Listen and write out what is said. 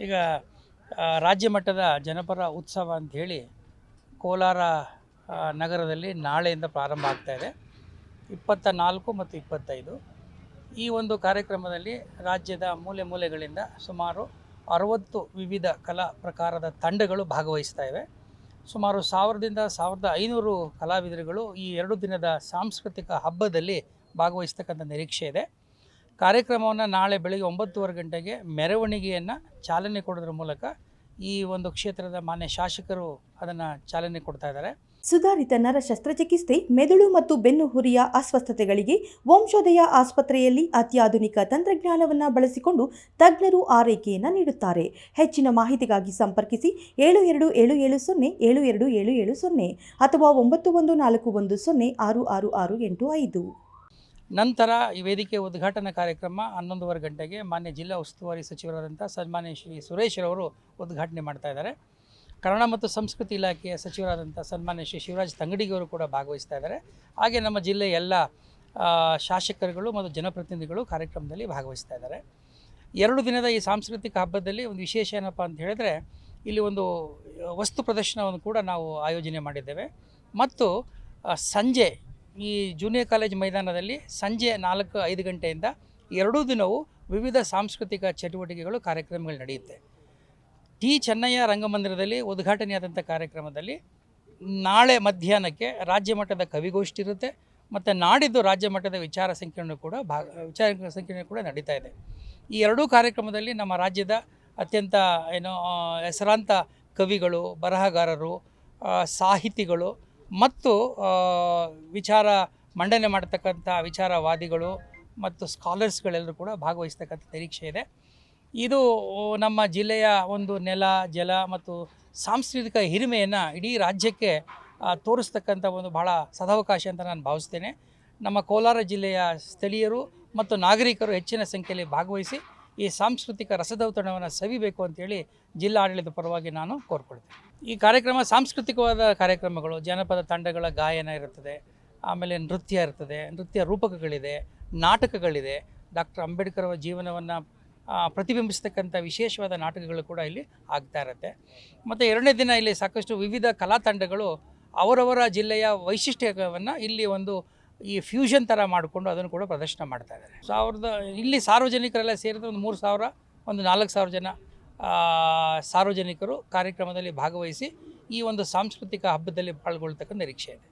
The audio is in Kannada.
ಈಗ ರಾಜ್ಯ ಮಟ್ಟದ ಜನಪರ ಉತ್ಸವ ಅಂಥೇಳಿ ಕೋಲಾರ ನಗರದಲ್ಲಿ ನಾಳೆಯಿಂದ ಪ್ರಾರಂಭ ಆಗ್ತಾಯಿದೆ. 24 ಮತ್ತು 25 ಈ ಒಂದು ಕಾರ್ಯಕ್ರಮದಲ್ಲಿ ರಾಜ್ಯದ ಮೂಲೆ ಮೂಲೆಗಳಿಂದ ಸುಮಾರು 60 ವಿವಿಧ ಕಲಾ ಪ್ರಕಾರದ ತಂಡಗಳು ಭಾಗವಹಿಸ್ತಾ ಇವೆ. ಸುಮಾರು 1000ದಿಂದ 1500 ಕಲಾವಿದರುಗಳು ಈ 2 ದಿನದ ಸಾಂಸ್ಕೃತಿಕ ಹಬ್ಬದಲ್ಲಿ ಭಾಗವಹಿಸ್ತಕ್ಕಂಥ ನಿರೀಕ್ಷೆ ಇದೆ. ಕಾರ್ಯಕ್ರಮವನ್ನು ನಾಳೆ ಬೆಳಗ್ಗೆ 9:30 ಗಂಟೆಗೆ ಮೆರವಣಿಗೆಯನ್ನು ಚಾಲನೆ ಕೊಡೋದ್ರ ಮೂಲಕ ಈ ಒಂದು ಕ್ಷೇತ್ರದ ಮಾನ್ಯ ಶಾಸಕರು ಅದನ್ನು ಚಾಲನೆ ಕೊಡ್ತಾ ಇದ್ದಾರೆ. ಸುಧಾರಿತ ನರ ಶಸ್ತ್ರಚಿಕಿತ್ಸೆ, ಮೆದುಳು ಮತ್ತು ಬೆನ್ನು ಹುರಿಯ ಅಸ್ವಸ್ಥತೆಗಳಿಗೆ ವಂಶೋದಯ ಆಸ್ಪತ್ರೆಯಲ್ಲಿ ಅತ್ಯಾಧುನಿಕ ತಂತ್ರಜ್ಞಾನವನ್ನು ಬಳಸಿಕೊಂಡು ತಜ್ಞರು ಆರೈಕೆಯನ್ನು ನೀಡುತ್ತಾರೆ. ಹೆಚ್ಚಿನ ಮಾಹಿತಿಗಾಗಿ ಸಂಪರ್ಕಿಸಿ 7277072770 ಅಥವಾ 9141106665. ನಂತರ ಈ ವೇದಿಕೆ ಉದ್ಘಾಟನಾ ಕಾರ್ಯಕ್ರಮ 11:30 ಗಂಟೆಗೆ ಮಾನ್ಯ ಜಿಲ್ಲಾ ಉಸ್ತುವಾರಿ ಸಚಿವರಾದಂಥ ಸನ್ಮಾನ್ಯ ಶ್ರೀ ಸುರೇಶ್ ರವರು ಉದ್ಘಾಟನೆ ಮಾಡ್ತಾ ಇದ್ದಾರೆ. ಕನ್ನಡ ಮತ್ತು ಸಂಸ್ಕೃತಿ ಇಲಾಖೆಯ ಸಚಿವರಾದಂಥ ಸನ್ಮಾನ್ಯ ಶ್ರೀ ಶಿವರಾಜ್ ತಂಗಡಿಗವರು ಕೂಡ ಭಾಗವಹಿಸ್ತಾ ಇದ್ದಾರೆ. ಹಾಗೆ ನಮ್ಮ ಜಿಲ್ಲೆಯ ಎಲ್ಲ ಶಾಸಕರುಗಳು ಮತ್ತು ಜನಪ್ರತಿನಿಧಿಗಳು ಕಾರ್ಯಕ್ರಮದಲ್ಲಿ ಭಾಗವಹಿಸ್ತಾ ಇದ್ದಾರೆ. 2 ದಿನದ ಈ ಸಾಂಸ್ಕೃತಿಕ ಹಬ್ಬದಲ್ಲಿ ಒಂದು ವಿಶೇಷ ಏನಪ್ಪ ಅಂತ ಹೇಳಿದ್ರೆ, ಇಲ್ಲಿ ಒಂದು ವಸ್ತು ಪ್ರದರ್ಶನವನ್ನು ಕೂಡ ನಾವು ಆಯೋಜನೆ ಮಾಡಿದ್ದೇವೆ. ಮತ್ತು ಸಂಜೆ ಈ ಜೂನಿಯರ್ ಕಾಲೇಜ್ ಮೈದಾನದಲ್ಲಿ ಸಂಜೆ 4-5 ಗಂಟೆಯಿಂದ 2 ದಿನವೂ ವಿವಿಧ ಸಾಂಸ್ಕೃತಿಕ ಚಟುವಟಿಕೆಗಳು ಕಾರ್ಯಕ್ರಮಗಳು ನಡೆಯುತ್ತೆ. ಟಿ ಚೆನ್ನಯ್ಯ ರಂಗಮಂದಿರದಲ್ಲಿ ಉದ್ಘಾಟನೆಯಾದಂಥ ಕಾರ್ಯಕ್ರಮದಲ್ಲಿ ನಾಳೆ ಮಧ್ಯಾಹ್ನಕ್ಕೆ ರಾಜ್ಯ ಮಟ್ಟದ ಕವಿಗೋಷ್ಠಿ ಇರುತ್ತೆ. ಮತ್ತು ನಾಡಿದ್ದು ರಾಜ್ಯ ಮಟ್ಟದ ವಿಚಾರ ಸಂಕಿರಣ ಕೂಡ ನಡೀತಾ ಇದೆ. ಈ 2 ಕಾರ್ಯಕ್ರಮದಲ್ಲಿ ನಮ್ಮ ರಾಜ್ಯದ ಅತ್ಯಂತ ಹೆಸರಾಂತ ಕವಿಗಳು, ಬರಹಗಾರರು, ಸಾಹಿತಿಗಳು ಮತ್ತು ವಿಚಾರ ಮಂಡನೆ ಮಾಡತಕ್ಕಂಥ ವಿಚಾರವಾದಿಗಳು ಮತ್ತು ಸ್ಕಾಲರ್ಸ್ಗಳೆಲ್ಲರೂ ಕೂಡ ಭಾಗವಹಿಸ್ತಕ್ಕಂಥ ನಿರೀಕ್ಷೆ ಇದೆ. ಇದು ನಮ್ಮ ಜಿಲ್ಲೆಯ ಒಂದು ನೆಲ, ಜಲ ಮತ್ತು ಸಾಂಸ್ಕೃತಿಕ ಹಿರಿಮೆಯನ್ನು ಇಡೀ ರಾಜ್ಯಕ್ಕೆ ತೋರಿಸ್ತಕ್ಕಂಥ ಒಂದು ಬಹಳ ಸದಾವಕಾಶ ಅಂತ ನಾನು ಭಾವಿಸ್ತೇನೆ. ನಮ್ಮ ಕೋಲಾರ ಜಿಲ್ಲೆಯ ಸ್ಥಳೀಯರು ಮತ್ತು ನಾಗರಿಕರು ಹೆಚ್ಚಿನ ಸಂಖ್ಯೆಯಲ್ಲಿ ಭಾಗವಹಿಸಿ ಈ ಸಾಂಸ್ಕೃತಿಕ ರಸದೌತಣವನ್ನು ಸವಿಬೇಕು ಅಂತೇಳಿ ಜಿಲ್ಲಾ ಆಡಳಿತ ಪರವಾಗಿ ನಾನು ಕೋರ್ಕೊಳ್ತೇನೆ. ಈ ಕಾರ್ಯಕ್ರಮ ಸಾಂಸ್ಕೃತಿಕವಾದ ಕಾರ್ಯಕ್ರಮಗಳು, ಜನಪದ ತಂಡಗಳ ಗಾಯನ ಇರುತ್ತದೆ, ಆಮೇಲೆ ನೃತ್ಯ ಇರ್ತದೆ, ನೃತ್ಯ ರೂಪಕಗಳಿದೆ, ನಾಟಕಗಳಿದೆ, ಡಾಕ್ಟರ್ ಅಂಬೇಡ್ಕರ್ ಅವರ ಜೀವನವನ್ನು ಪ್ರತಿಬಿಂಬಿಸ್ತಕ್ಕಂಥ ವಿಶೇಷವಾದ ನಾಟಕಗಳು ಕೂಡ ಇಲ್ಲಿ ಆಗ್ತಾ ಇರುತ್ತೆ. ಮತ್ತು 2ನೇ ದಿನ ಇಲ್ಲಿ ಸಾಕಷ್ಟು ವಿವಿಧ ಕಲಾ ತಂಡಗಳು ಅವರವರ ಜಿಲ್ಲೆಯ ವೈಶಿಷ್ಟ್ಯವನ್ನು ಇಲ್ಲಿ ಒಂದು ಈ ಫ್ಯೂಷನ್ ಥರ ಮಾಡಿಕೊಂಡು ಅದನ್ನು ಕೂಡ ಪ್ರದರ್ಶನ ಮಾಡ್ತಾ ಇದ್ದಾರೆ. ಇಲ್ಲಿ ಸಾರ್ವಜನಿಕರೆಲ್ಲ ಸೇರಿದ ಒಂದು 3000 ಒಂದು 4000 ಜನ ಸಾರ್ವಜನಿಕರು ಕಾರ್ಯಕ್ರಮದಲ್ಲಿ ಭಾಗವಹಿಸಿ ಈ ಒಂದು ಸಾಂಸ್ಕೃತಿಕ ಹಬ್ಬದಲ್ಲಿ ಪಾಲ್ಗೊಳ್ತಕ್ಕಂಥ ನಿರೀಕ್ಷೆ ಇದೆ.